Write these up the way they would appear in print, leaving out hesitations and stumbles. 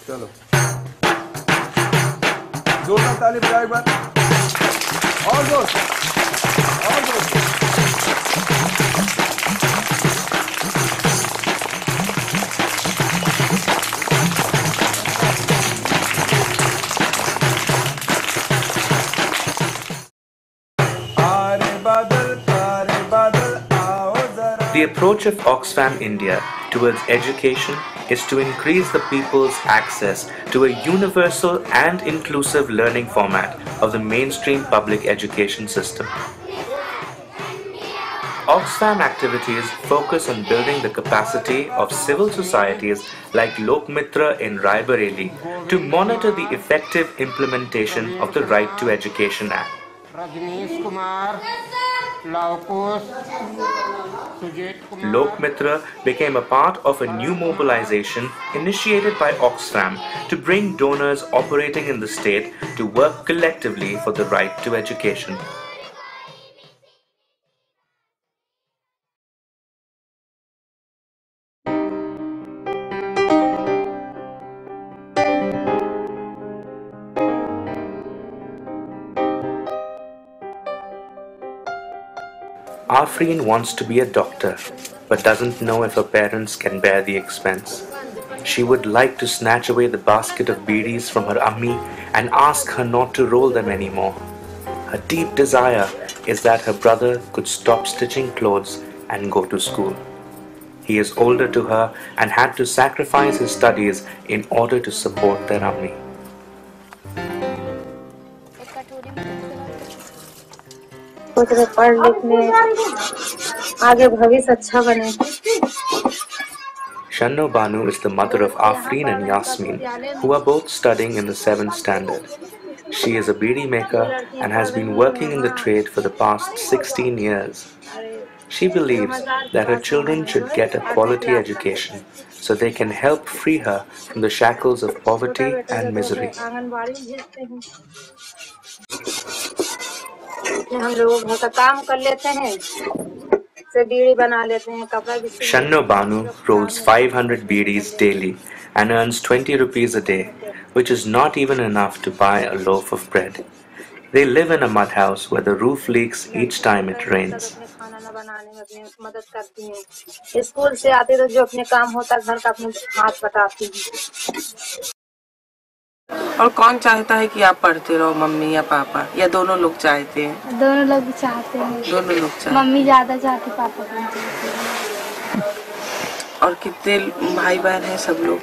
चलो जोरदार ताली बजाओ एक बार और जोर और जोर। The approach of Oxfam India towards education is to increase the people's access to a universal and inclusive learning format of the mainstream public education system. Oxfam activities focus on building the capacity of civil societies like Lokmitra in Rai Bareli to monitor the effective implementation of the Right to Education Act. Lokmitra became a part of a new mobilization initiated by Oxfam to bring donors operating in the state to work collectively for the right to education. Afreen wants to be a doctor, but doesn't know if her parents can bear the expense. She would like to snatch away the basket of beedis from her ammi and ask her not to roll them anymore. Her deep desire is that her brother could stop stitching clothes and go to school. He is older to her and had to sacrifice his studies in order to support their ammi. पढ़ लिखने आगे भविष्य अच्छा बने। Shanno Banu is the mother of Afreen and Yasmin, who are both studying in the 7th standard. She is a beedi maker and has been working in the trade for the past 16 years. She believes that her children should get a quality education so they can help free her from the shackles of poverty and misery. हम लोग घर का काम कर लेते हैं, से बीड़ी बना लेते हैं, कपड़ा भी। Shanno Banu rolls 500 beedis daily and earns 20 rupees a day, which is not even enough to buy a loaf of bread. They live in a mud house where the roof leaks each time it rains. मदद करती हैं। School से आते तो जो अपने काम होता घर का अपने हाथ बटाती हैं। और कौन चाहता है कि आप पढ़ते रहो, मम्मी या पापा, या दोनों लोग चाहते हैं? दोनों लोग भी चाहते हैं। दोनों लोग चाहते हैं। मम्मी ज्यादा चाहती, पापा कम चाहते हैं। और कितने भाई बहन हैं सब लोग?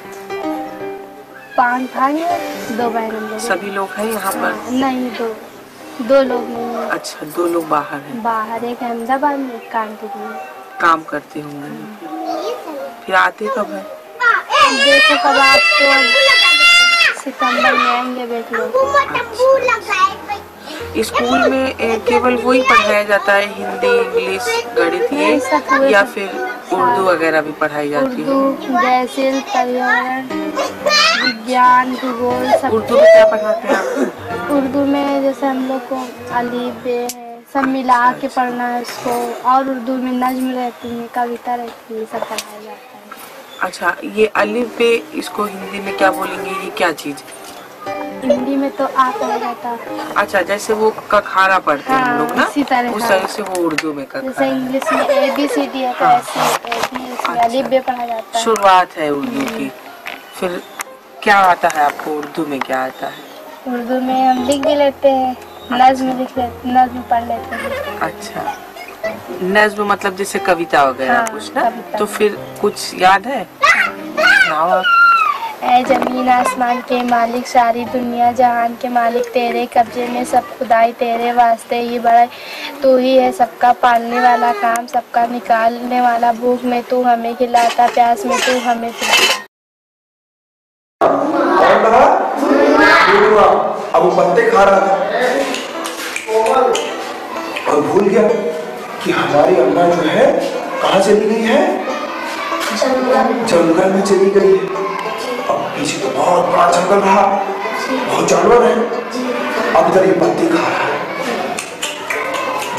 5 भाई हैं, 2 बहन हम लोग। सभी लोग हैं यहाँ पर? नहीं, 2 लोग नहीं हैं। अच्छा, 2 लोग बाहर हैं। बाहर, एक अहमदाबाद में, एक कानपुर में काम करते होंगे। फिर आते कब है? देखो कब आप तो सितंबर में आएंगे, देख लो। स्कूल में केवल वही पढ़ाया जाता है, हिंदी, इंग्लिश, गणित, ये, या फिर उर्दू वगैरह भी पढ़ाई जाती है? उर्दू, जैसे पर्यावरण, विज्ञान, भूगोल, सब। उर्दू में क्या पढ़ाते हैं आप? उर्दू में जैसे हम लोग को अलीफ बे है, सब मिला के पढ़ना है उसको, और उर्दू में नज्म रहती है, कविता रहती है, सब पढ़ाया जाता है। अच्छा, ये अलिफ बे, इसको हिंदी में क्या बोलेंगे, ये क्या चीज? हिंदी में तो आ कहा जाता है। अच्छा, जैसे वो कखारा पढ़ते हैं हम लोग ना, उसी तरह, उस तरह से वो उर्दू में कखारा। जैसे इंग्लिश में ABCD है, ऐसे अलिफ बे पढ़ा जाता है। शुरुआत है उर्दू की। फिर क्या आता है आपको उर्दू में, क्या आता है? उर्दू में हम लिख भी लेते हैं, नज्म लिख लेते, नज्म पढ़ लेते हैं। अच्छा, नज्म मतलब जैसे कविता वगैरह कुछ ना? तो फिर कुछ याद है? सुनाओ आप। ऐ जमीन आसमान के मालिक, सारी दुनिया जहान के मालिक, तेरे कब्जे में सब खुदाई, तेरे वास्ते ही बड़ाई, तू ही है सबका पालने वाला, काम सबका निकालने वाला, भूख में तू हमें खिलाता, प्यास में तू हमें पिलाता। अब वो पत्ते खा रहा था और भूल गया कि हमारी अम्मा जो है कहाँ चली गई है? जंगल में चली गई है। अब पीछे तो बहुत बड़ा जंगल रहा, बहुत जानवर है। अब इधर ये पत्ते खा रहा है,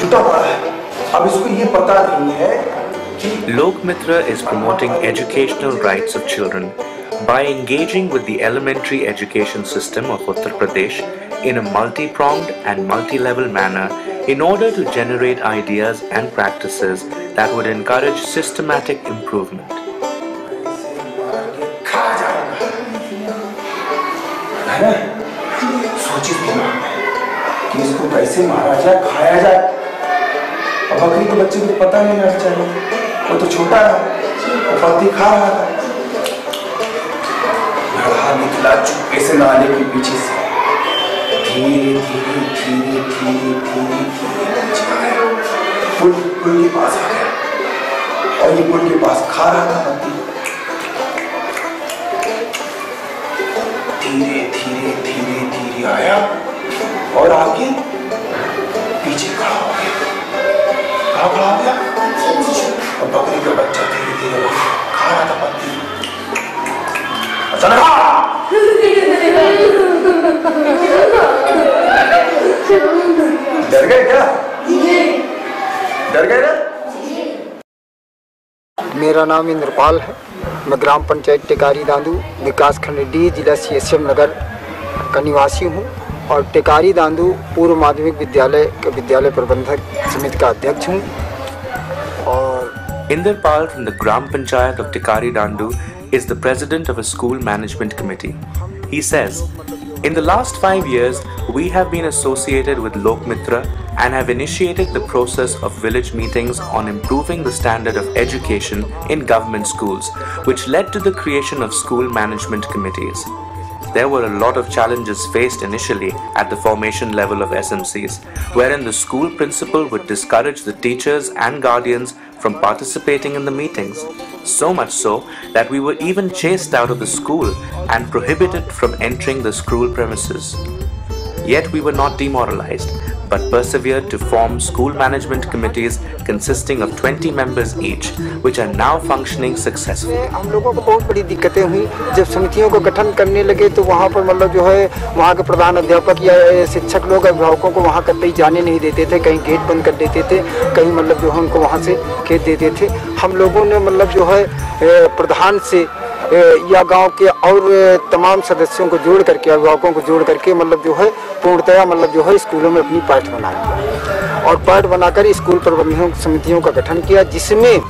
जुटा पड़ा है। अब इसको ये पता नहीं है कि Lokmitra is promoting educational rights of children By engaging with the elementary education system of Uttar Pradesh in a multi-pronged and multi-level manner in order to generate ideas and practices that would encourage systematic improvement. सोचिए दिमाग में कि इसको कैसे मारा जाए, खाया जाए। अब बकरी के बच्चे को पता नहीं रहना चाहिए, वो तो छोटा है, वो पत्ती खा रहा था। लड़का निकला चुपके से नाले के पीछे से, धीरे धीरे धीरे धीरे धीरे पुल के पास आ गया और ये पुल के पास खा रहा था पत्ती। धीरे धीरे धीरे धीरे आया और आगे पीछे खड़ा हो गया। कहाँ खड़ा हो गया? और बकरी का बच्चा धीरे धीरे खा रहा था पत्ती। अचानक डर गए क्या? डर गए ना? मेरा नाम इंद्रपाल है। मैं ग्राम पंचायत टेकारी दांदू विकास खंड डी जिला CSM नगर का निवासी हूँ और टेकारी दांदू पूर्व माध्यमिक विद्यालय के विद्यालय प्रबंधक समिति का अध्यक्ष हूँ। और Inderpal from the Gram Panchayat of Tikari Dandu is the president of a school management committee. He says, in the last 5 years, we have been associated with Lok Mitra and have initiated the process of village meetings on improving the standard of education in government schools, which led to the creation of school management committees. There were a lot of challenges faced initially at the formation level of SMCs, wherein the school principal would discourage the teachers and guardians from participating in the meetings. So much so that we were even chased out of the school and prohibited from entering the school premises. Yet we were not demoralized, but persevered to form school management committees consisting of 20 members each, which are now functioning successfully. हम लोगों को बहुत बड़ी दिक्कतें हुई जब समितियों को गठन करने लगे, तो वहाँ पर मतलब जो है वहाँ के प्रधान अध्यापक या शिक्षक लोग अभिभावकों को वहाँ कतई जाने नहीं देते थे, कहीं गेट बंद कर देते थे, कहीं मतलब जो है उनको वहाँ से खेद देते थे। हम लोगों ने मतलब जो है प्रधान से या गांव के और तमाम सदस्यों को जोड़ करके, अभिभावकों को जोड़ करके मतलब जो है पूर्णतया मतलब जो है स्कूलों में अपनी पाठ बनाई और पाठ बनाकर स्कूल प्रबंधन समितियों का गठन किया, जिसमें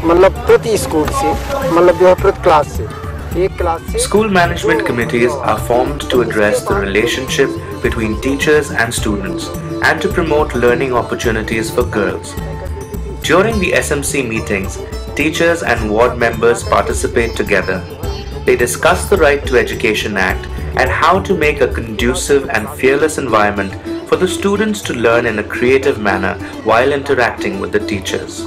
मतलब प्रति स्कूल से मतलब जो है प्रति क्लास से एक क्लास से School management committees are formed to address the relationship between teachers and students and to promote learning opportunities for girls. During the SMC meetings, teachers and ward members participate together. They discuss the Right to Education Act and how to make a conducive and fearless environment for the students to learn in a creative manner while interacting with the teachers.